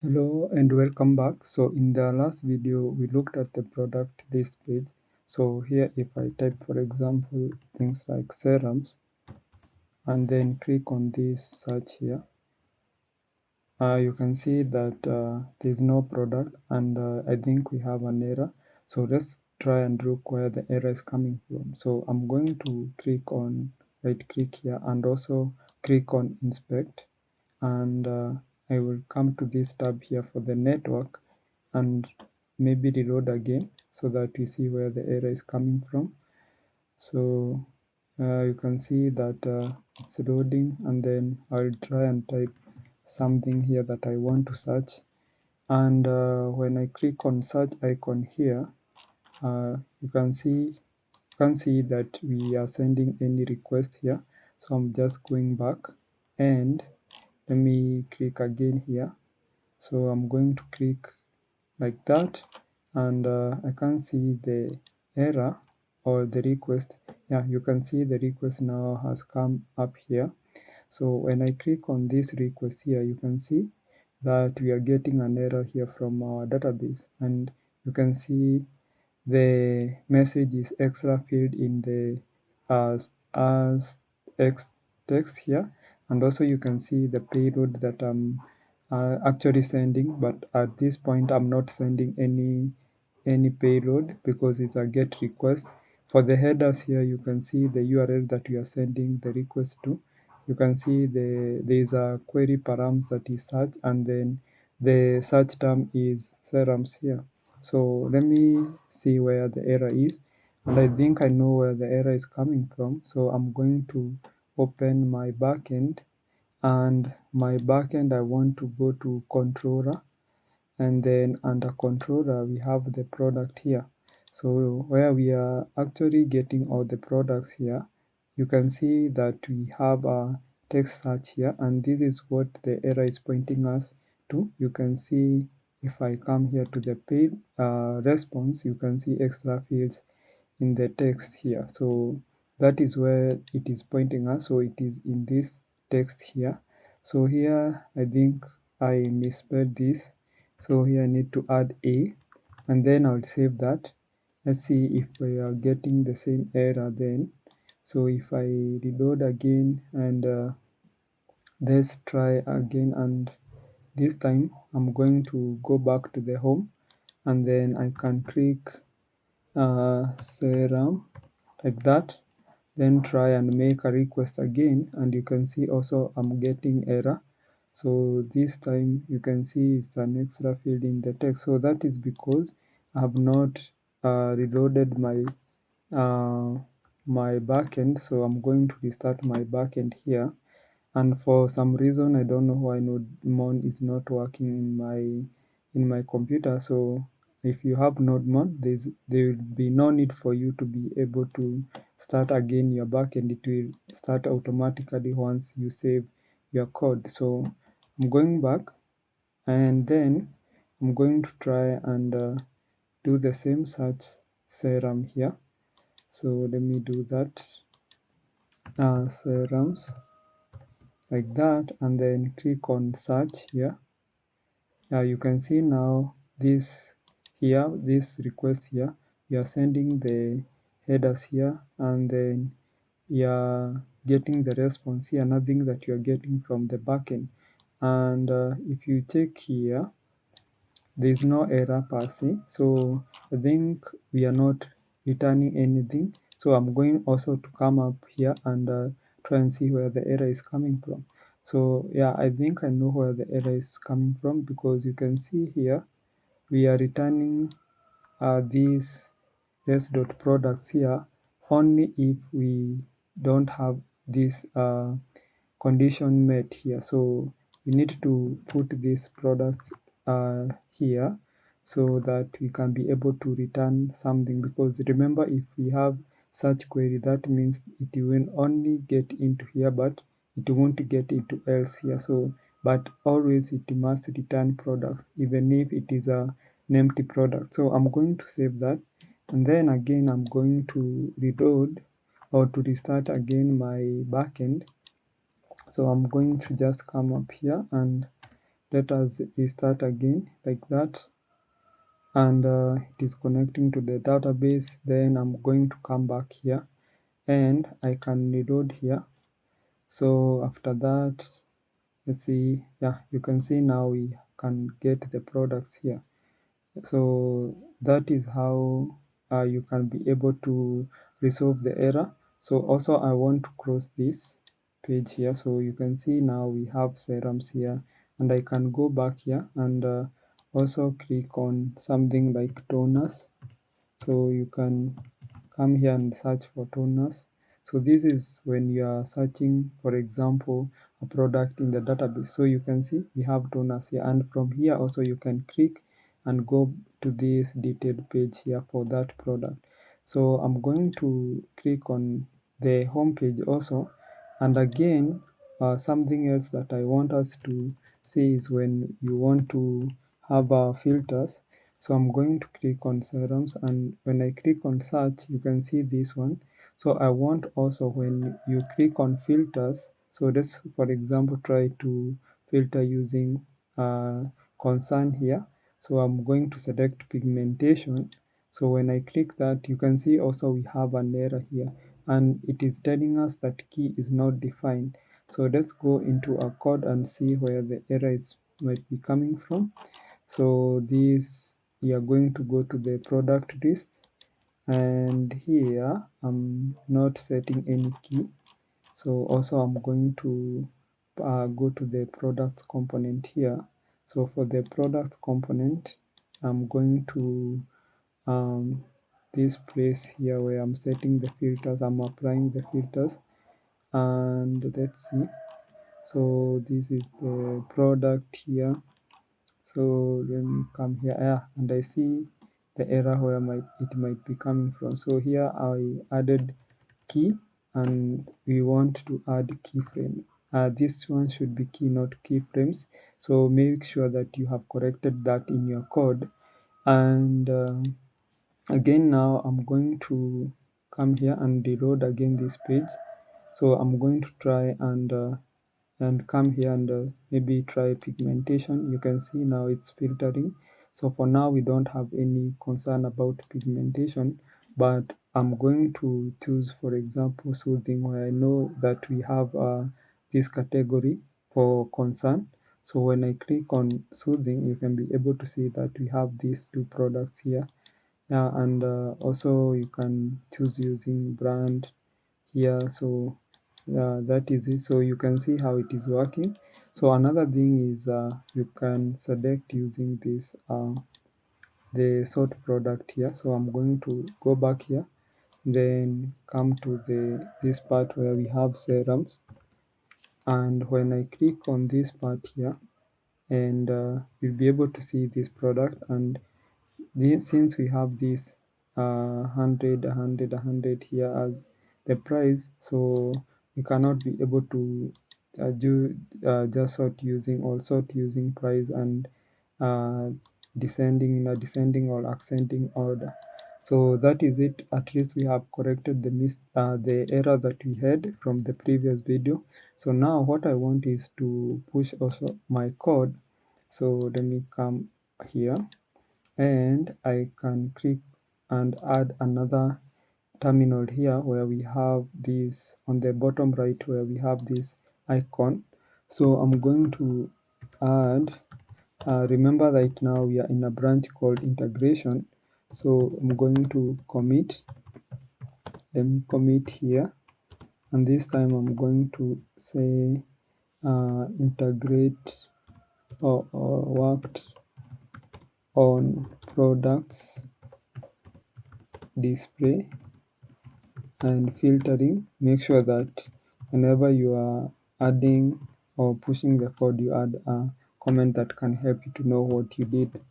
Hello and welcome back. So in the last video we looked at the product list page. So here if I type for example things like serums and then click on this search here, you can see that there's no product and I think we have an error. So let's try and look where the error is coming from. So I'm going to click on right click here and also click on inspect, and I will come to this tab here for the network and maybe reload again so that we see where the error is coming from. So you can see that it's loading, and then I'll try and type something here that I want to search, and when I click on search icon here, you can see that we are sending any request here. So I'm just going back and let me click again here. So I'm going to click like that, and I can see the error or the request. Yeah, you can see the request now has come up here. So when I click on this request here, you can see that we are getting an error here from our database, and you can see the message is extra filled in the as text here, and also you can see the payload that I'm actually sending, but at this point I'm not sending any payload because it's a get request. For the headers here, you can see the URL that we are sending the request to. You can see there is a query params that is search, and then the search term is serums here. So let me see where the error is, and I think I know where the error is coming from. So I'm going to open my backend, and my backend I want to go to controller, and then under controller we have the product here. So where we are actually getting all the products here, you can see that we have a text search here, and this is what the error is pointing us to. You can see if I come here to the page response, you can see extra fields in the text here. So that is where it is pointing us. So it is in this text here. So here I think I misspelled this. So here I need to add a, and then I'll save that. Let's see if we are getting the same error then. So if I reload again and let's try again, and this time I'm going to go back to the home, and then I can click serum like that, then try and make a request again, and you can see also I'm getting error. So this time you can see it's an extra field in the text. So that is because I have not reloaded my backend. So I'm going to restart my backend here, and for some reason I don't know why NodeMon is not working in my computer. So if you have NodeMon, there will be no need for you to be able to start again your backend. It will start automatically once you save your code. So I'm going back, and then I'm going to try and do the same search serum here. So let me do that, serums like that, and then click on search here. You can see now this request here, you are sending the headers here, and then you are getting the response here, nothing that you are getting from the backend. And if you check here, there is no error per se. So I think we are not returning anything. So I'm going also to come up here and try and see where the error is coming from. So yeah, I think I know where the error is coming from, because you can see here we are returning these products here only if we don't have this condition met here. So we need to put these products here so that we can be able to return something, because remember, if we have such query, that means it will only get into here, but it won't get into else here. So but always it must return products even if it is an empty product. So I'm going to save that, and then again I'm going to reload or to restart again my backend. So I'm going to just come up here and let us restart again like that, and it is connecting to the database. Then I'm going to come back here and I can reload here. So after that, let's see, yeah, you can see now we can get the products here. So that is how you can be able to resolve the error. So also I want to close this page here. So you can see now we have serums here, and I can go back here and also click on something like toners. So you can come here and search for toners. So this is when you are searching, for example, a product in the database. So you can see we have toners here, and from here also you can click and go to this detailed page here for that product. So I'm going to click on the home page also, and again something else that I want us to see is when you want to have filters. So I'm going to click on serums, and when I click on search, you can see this one. So I want also when you click on filters, so let's for example try to filter using concern here. So I'm going to select pigmentation. So when I click that, you can see also we have an error here, and it is telling us that key is not defined. So let's go into our code and see where the error is might be coming from. So this, you are going to go to the product list, and here I'm not setting any key. So also I'm going to go to the product component here. So for the product component, I'm going to this place here where I'm setting the filters, I'm applying the filters, and let's see. So this is the product here. So let me come here, and I see the error where it might be coming from. So here I added key, and we want to add keyframe. This one should be key, not keyframes. So make sure that you have corrected that in your code. And again, now I'm going to come here and reload again this page. So I'm going to try and come here and maybe try pigmentation. You can see now it's filtering. So for now we don't have any concern about pigmentation, but I'm going to choose, for example, soothing, where I know that we have this category for concern. So when I click on soothing, you can be able to see that we have these two products here. Yeah, and also you can choose using brand here. So that is it. So you can see how it is working. So another thing is you can select using this the sort product here. So I'm going to go back here, then come to this part where we have serums, and when I click on this part here, and you'll be able to see this product. And since we have this 100, 100, 100 here as the price, so we cannot be able to do just sort using or sort using price and uh, descending in a descending or ascending order. So that is it. At least we have corrected the error that we had from the previous video. So now what I want is to push also my code. So let me come here, and I can click and add another terminal here where we have this on the bottom right, where we have this icon. So I'm going to add, remember right now we are in a branch called integration. So I'm going to commit, let me commit here, and this time I'm going to say integrate or worked on products display and filtering. Make sure that whenever you are adding or pushing the code, you add a comment that can help you to know what you did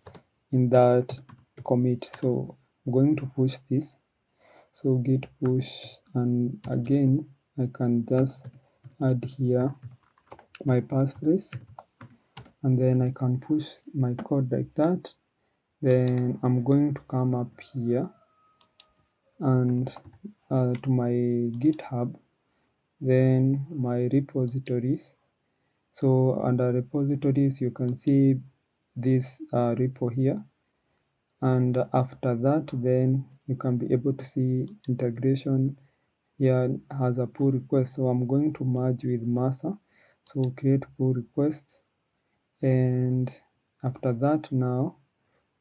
in that commit. So I'm going to push this. So git push, and again I can just add here my passphrase, and then I can push my code like that. Then I'm going to come up here and to my GitHub, then my repositories. So under repositories, you can see this repo here. And after that, then you can be able to see integration here has a pull request. So I'm going to merge with master. So create pull request. And after that, now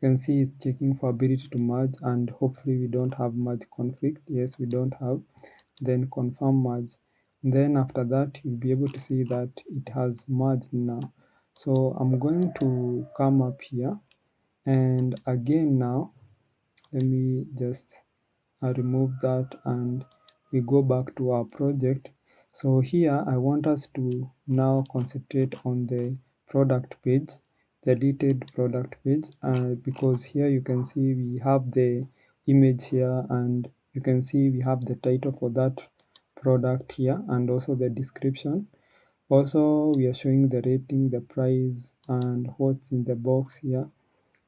you can see it's checking for ability to merge, and hopefully we don't have merge conflict. Yes, we don't have. Then confirm merge. And then after that, you'll be able to see that it has merged now. So I'm going to come up here, and again now, let me just remove that, and we go back to our project. So here I want us to now concentrate on the product page, the detailed product page, because here you can see we have the image here, and you can see we have the title for that product here, and also the description. Also, we are showing the rating, the price, and what's in the box here.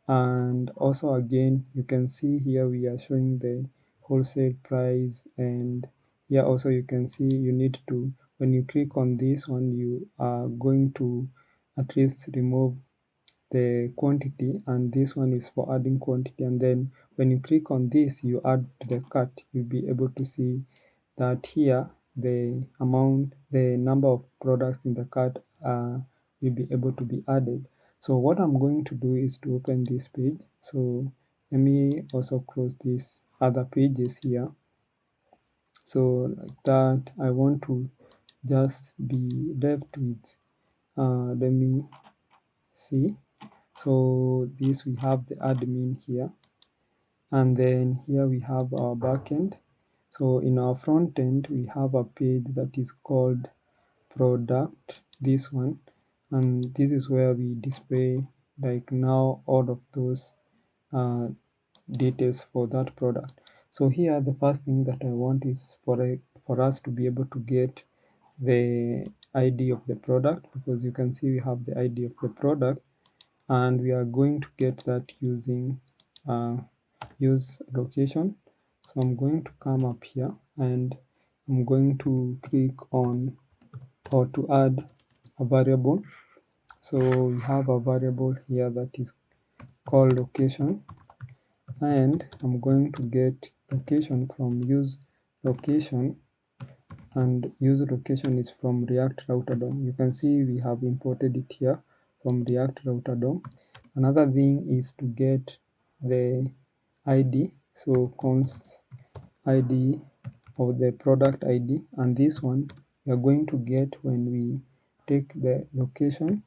And also again, you can see here we are showing the wholesale price, and here also you can see you need to, when you click on this one, you are going to at least remove the quantity, and this one is for adding quantity. And then when you click on this, you add to the cart, you'll be able to see that here the amount, the number of products in the cart will be able to be added. So what I'm going to do is to open this page. So let me also close these other pages here. So like that, I want to just be left with, let me see. So this, we have the admin here, and then here we have our backend. So in our front end, we have a page that is called product, this one, and this is where we display like now all of those details for that product. So here the first thing that I want is for us to be able to get the ID of the product, because you can see we have the ID of the product, and we are going to get that using use location. So I'm going to come up here, and I'm going to click on, or to add a variable. So we have a variable here that is called location, and I'm going to get location from use location, and use location is from React Router DOM. You can see we have imported it here from React Router DOM. Another thing is to get the ID, so const ID of the product ID, and this one we are going to get when we take the location,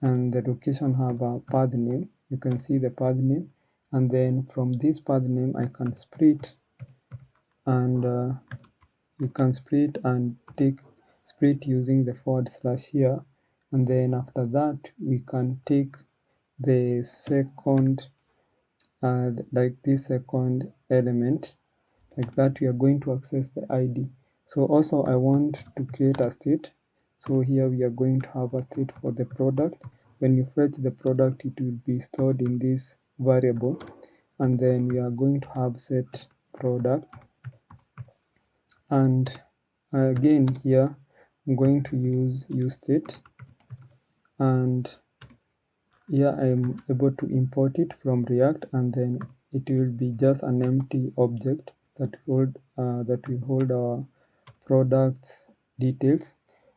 and the location have a path name. You can see the path name, and then from this path name I can split, and you can split and take split using the forward slash here, and then after that we can take the second, like this second element, like that we are going to access the ID. So also I want to create a state. So here we are going to have a state for the product. When you fetch the product, it will be stored in this variable, and then we are going to have set product. And again here I'm going to use state, and here I'm able to import it from React, and then it will be just an empty object that will hold our products details.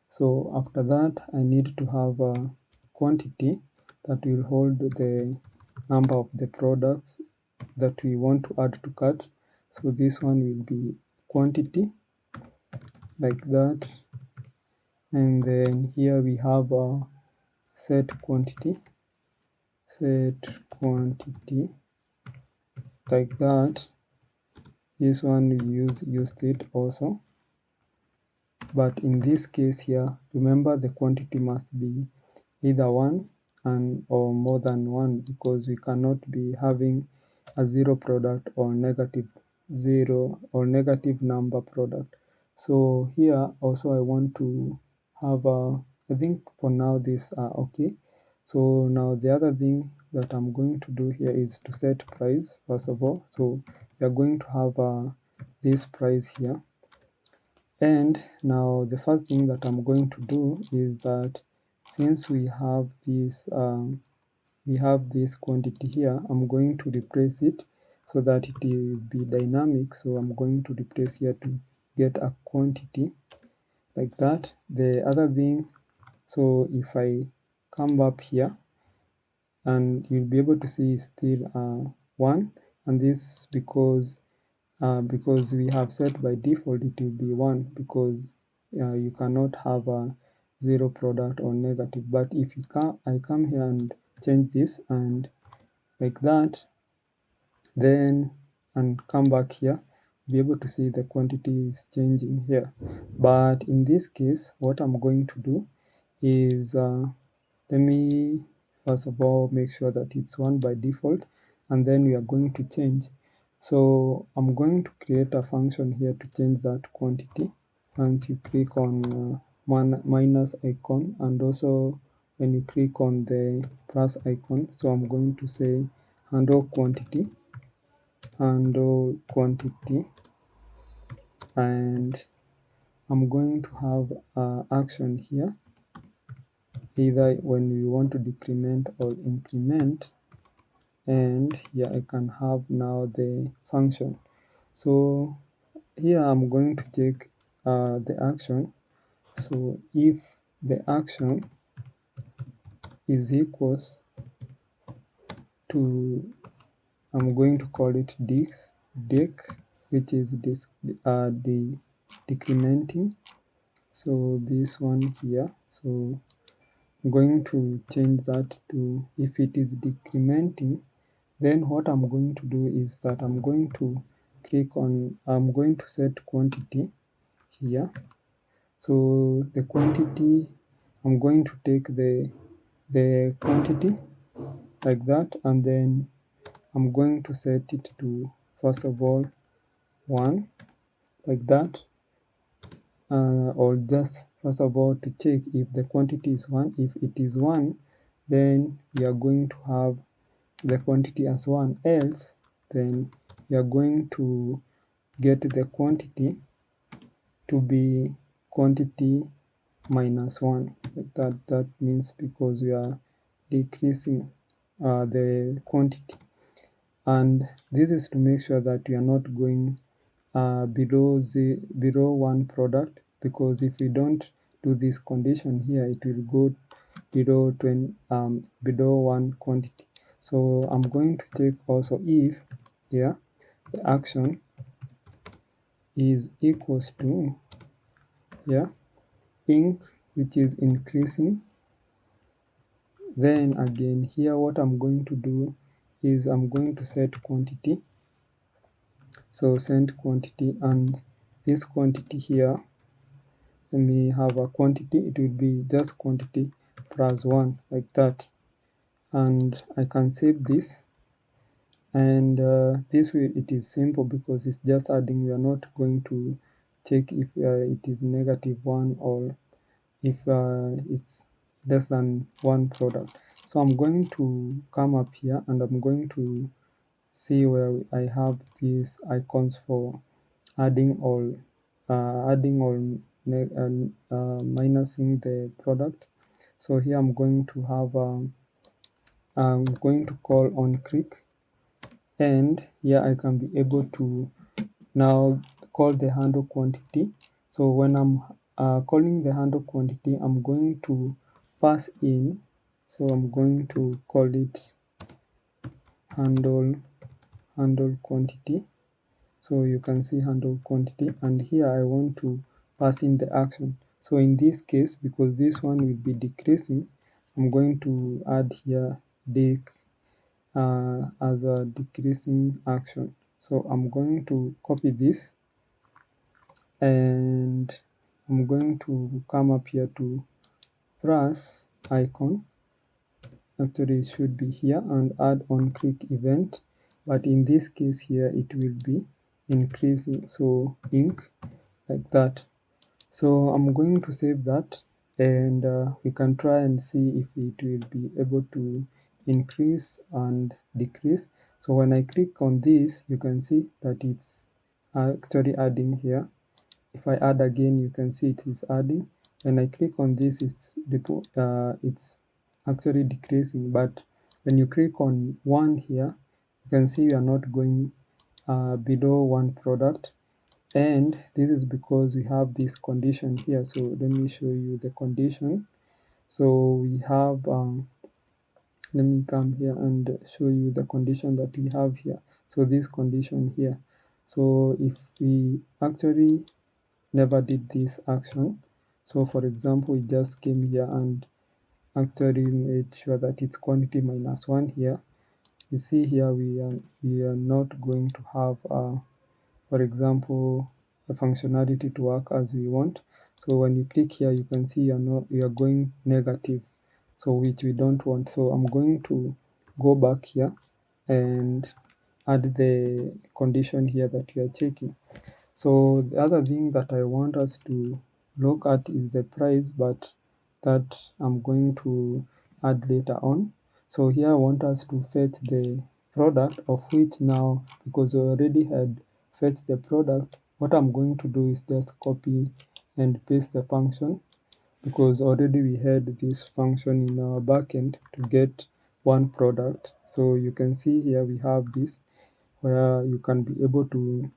So after that, I need to have a quantity that will hold the number of the products that we want to add to cart. So this one will be quantity, like that. And then here we have a set quantity, like that. This one we use state also, but in this case here, remember the quantity must be either one and or more than one, because we cannot be having a zero product or negative zero or negative number product. So here also I want to have I think for now these are okay. So now the other thing that I'm going to do here is to set price first of all. So we are going to have this price here, And now the first thing that I'm going to do is that since we have this quantity here, I'm going to replace it so that it will be dynamic. So I'm going to replace here to get a quantity like that. The other thing, so if I come up here, and you'll be able to see still 1, and this because we have set by default it will be 1, because you cannot have a 0 product or negative. But if I come here and change this and like that, then and come back here, be able to see the quantity is changing here. But in this case, what I'm going to do is let me first of all make sure that it's 1 by default, and then we are going to change. So I'm going to create a function here to change that quantity. Once you click on minus icon, and also when you click on the plus icon, so I'm going to say handle quantity, and I'm going to have action here, either when we want to decrement or increment. And here I can have now the function. So here I'm going to take the action. So if the action is equals to, I'm going to call it dec, which is the decrementing. So this one here, so I'm going to change that to, if it is decrementing, then what I'm going to do is that I'm going to set quantity here. So the quantity, I'm going to take the quantity like that, and then I'm going to set it to, first of all, 1 like that, or just first of all to check if the quantity is 1. If it is 1, then we are going to have the quantity as 1, else then we are going to get the quantity to be quantity minus 1. Like that means because we are decreasing the quantity, and this is to make sure that we are not going below 1 product, because if we don't do this condition here, it will go below 1 quantity. So I'm going to take also if here the action is equals to inc, which is increasing. Then again here what I'm going to do is I'm going to set quantity. So set quantity, and this quantity here, let me have a quantity, it will be just quantity plus 1 like that. And I can save this, and this way it is simple because it's just adding. We are not going to check if it is -1 or if it's less than 1 product. So I'm going to come up here and I'm going to see where I have these icons for adding or minusing the product. So here I'm going to have I'm going to call on click, and here I can be able to now call the handle quantity. So when I'm calling the handle quantity, I'm going to pass in, so I'm going to call it handle quantity. So you can see handle quantity, and here I want to pass in the action. So in this case, because this one will be decreasing, I'm going to add here dec as a decreasing action. So I'm going to copy this, and I'm going to come up here to plus icon. Actually it should be here, and add on click event, but in this case here it will be increasing, so inc, like that. So I'm going to save that, and we can try and see if it will be able to increase and decrease. So when I click on this, you can see that it's actually adding here. If I add again, you can see it is adding. When I click on this, it's actually decreasing, but when you click on 1 here, you can see you are not going below 1 product, and this is because we have this condition here. So let me show you the condition. So we have let me come here and show you the condition that we have here. So this condition here, so if we actually never did this action, so for example we just came here and actually made sure that it's quantity minus 1 here, you see here we are not going to have for example a functionality to work as we want. So when you click here, you can see you are going negative, so which we don't want. So I'm going to go back here and add the condition here that we are checking. So the other thing that I want us to look at is the price, but that I'm going to add later on. So here I want us to fetch the product, of which now, because we already had fetched the product, what I'm going to do is just copy and paste the function, because already we had this function in our backend to get one product. So you can see here we have this where you can be able to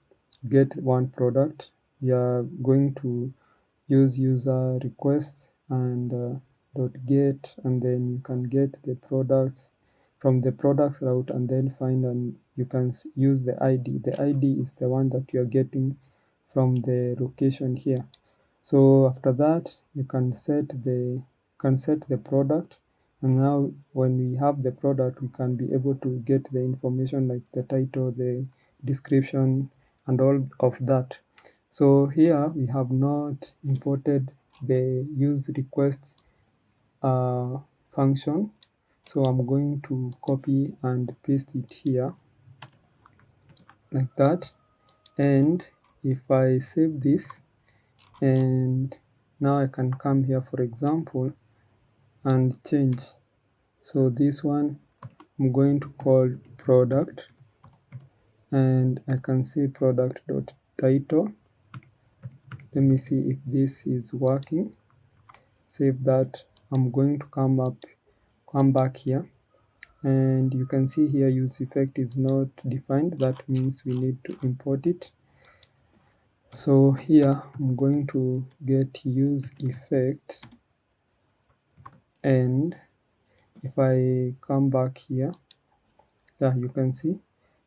get one product. We are going to use user request and dot get, and then you can get the products from the products route, and then find, and you can use the ID. The ID is the one that you are getting from the location here. So after that, you can set the product, and now when we have the product, we can be able to get the information like the title, the description, and all of that. So here we have not imported the use request function. So I'm going to copy and paste it here like that. And if I save this, and now I can come here, for example, and change. So this one I'm going to call product, and I can say product dot title. Let me see if this is working. Save that. I'm going to come back here, and you can see here use effect is not defined. That means we need to import it. So here I'm going to get use effect, and if I come back here, yeah, you can see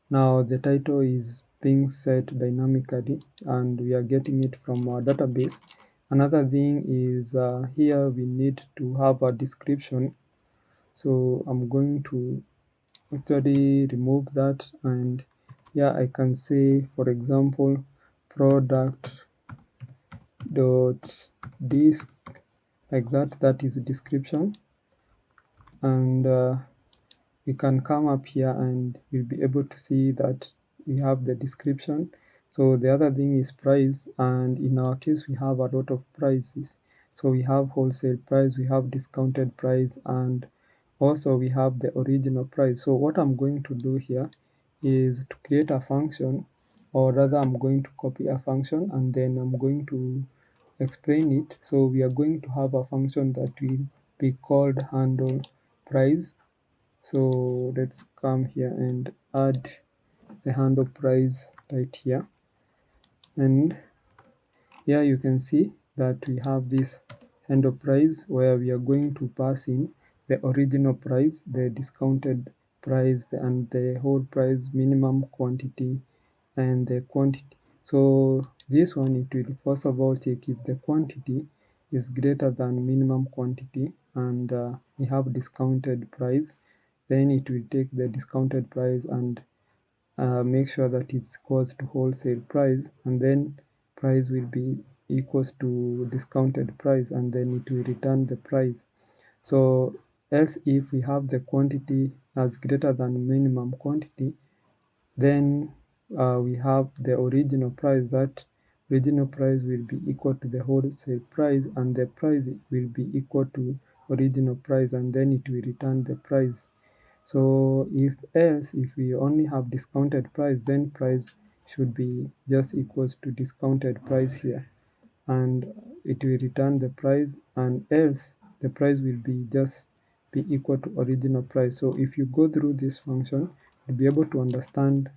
now the title is being set dynamically, and we are getting it from our database. Another thing is here we need to have a description. So I'm going to actually remove that, and here I can say, for example, product dot disk, like that. That is a description, and we can come up here and you'll be able to see that we have the description. So the other thing is price, and in our case we have a lot of prices. So we have wholesale price, we have discounted price, and also we have the original price. So what I'm going to do here is to create a function, or rather I'm going to copy a function and then I'm going to explain it. So we are going to have a function that will be called handle price. So let's come here and add the handle price right here, and here you can see that we have this handle price where we are going to pass in the original price, the discounted price, and the whole price, minimum quantity, and the quantity. So this one, it will first of all check if the quantity is greater than minimum quantity, and we have discounted price. Then it will take the discounted price and make sure that it's equals to wholesale price, and then price will be equals to discounted price, and then it will return the price. So else if we have the quantity as greater than minimum quantity, then we have the original price. That original price will be equal to the wholesale price, and the price will be equal to original price, and then it will return the price. So if we only have discounted price, then price should be just equals to discounted price here. and it will return the price, and else the price will be just be equal to original price. So if you go through this function, you'll be able to understand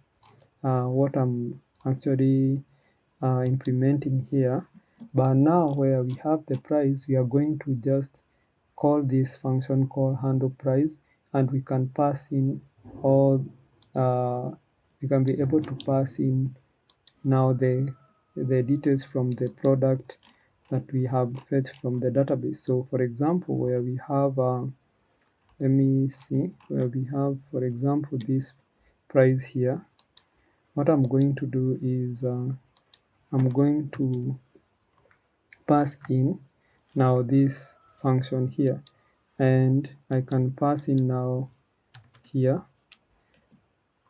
what I'm actually implementing here. But now where we have the price, we are going to just call this function called handle price, and we can pass in all we can be able to pass in now the details from the product that we have fetched from the database. So for example, where we have let me see, where we have, for example, this price here, what I'm going to do is I'm going to pass in now this function here, and I can pass in now here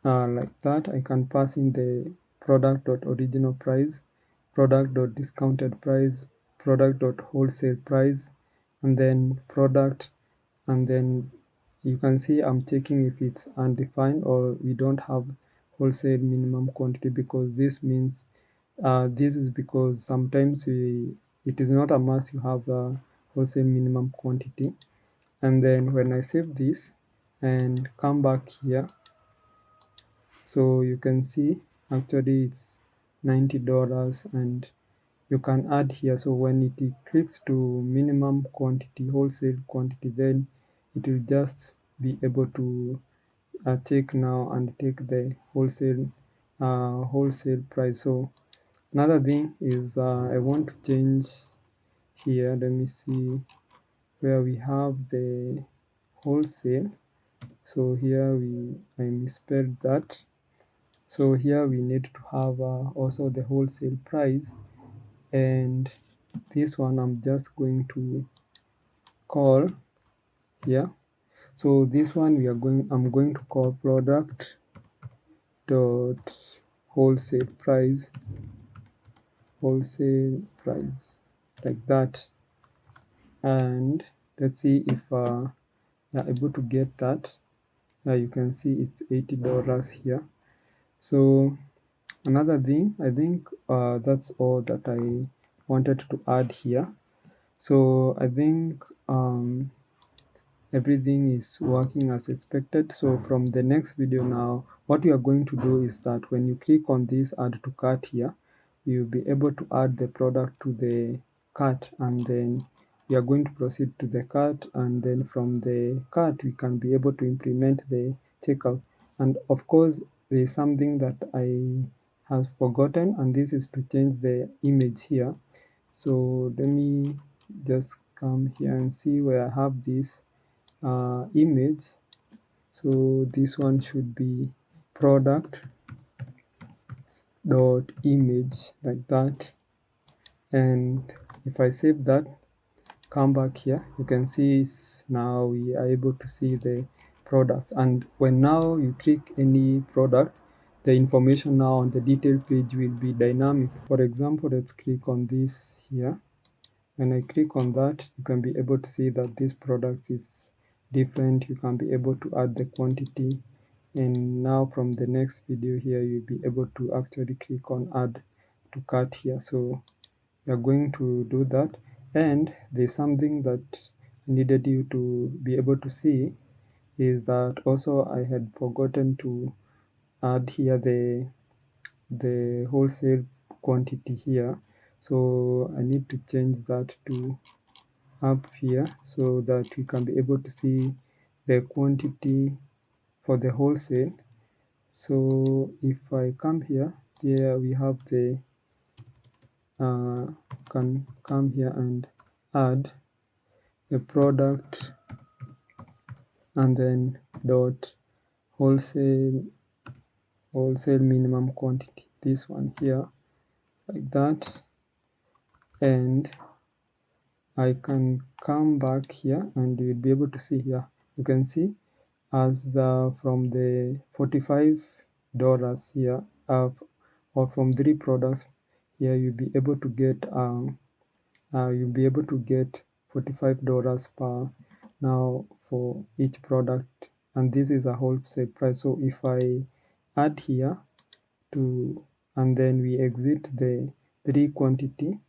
like that. I can pass in the product.original price, product.discounted price, product.wholesale price, and then product, and then you can see I'm checking if it's undefined or we don't have wholesale minimum quantity, because this means this is because sometimes it is not a must you have a wholesale minimum quantity. And then when I save this and come back here, so you can see actually it's $90, and you can add here. So when it clicks to minimum quantity, wholesale quantity, then it will just be able to take now and take the wholesale price. So another thing is I want to change here. Let me see where we have the wholesale. So here I misspelled that. So here we need to have also the wholesale price, and this one I'm just going to call here. So this one I'm going to call product dot wholesale price like that. And let's see if you're able to get that. You can see it's $80 here. So another thing, I think that's all that I wanted to add here. So I think everything is working as expected. So from the next video now, what you are going to do is that when you click on this add to cart here, you'll be able to add the product to the cart, and then we are going to proceed to the cart, and then from the cart we can be able to implement the checkout. And of course there is something that I have forgotten, and this is to change the image here. So let me just come here and see where I have this image. So this one should be product dot image like that. And if I save that, come back here, you can see now we are able to see the products. And when now you click any product, the information now on the detail page will be dynamic. For example, let's click on this here. When I click on that, you can be able to see that this product is different. You can be able to add the quantity, and now from the next video here you'll be able to actually click on add to cart here. So you're going to do that. And there's something that I needed you to be able to see, is that also I had forgotten to add here the wholesale quantity here. So I need to change that to up here so that we can be able to see the quantity for the wholesale. So if I come here, we have the can come here and add the product, and then dot wholesale minimum quantity, this one here like that. And I can come back here and you'll be able to see here, you can see as from the $45 here or from 3 products here, you'll be able to get $45 per now for each product, and this is a wholesale price. So if I add here to, and then we exit the 3 quantity,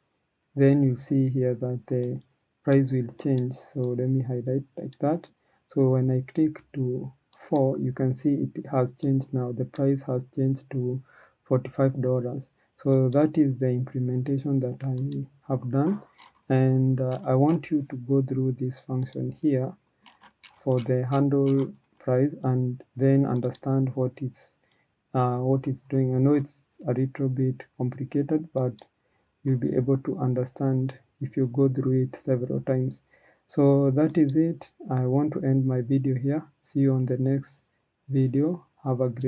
then you see here that the price will change. So let me highlight like that. So when I click to 4, you can see it has changed now. The price has changed to $45. So that is the implementation that I have done, and I want you to go through this function here for the handle price and then understand what it's doing. I know it's a little bit complicated, but you'll be able to understand if you go through it several times. So that is it. I want to end my video here. See you on the next video. Have a great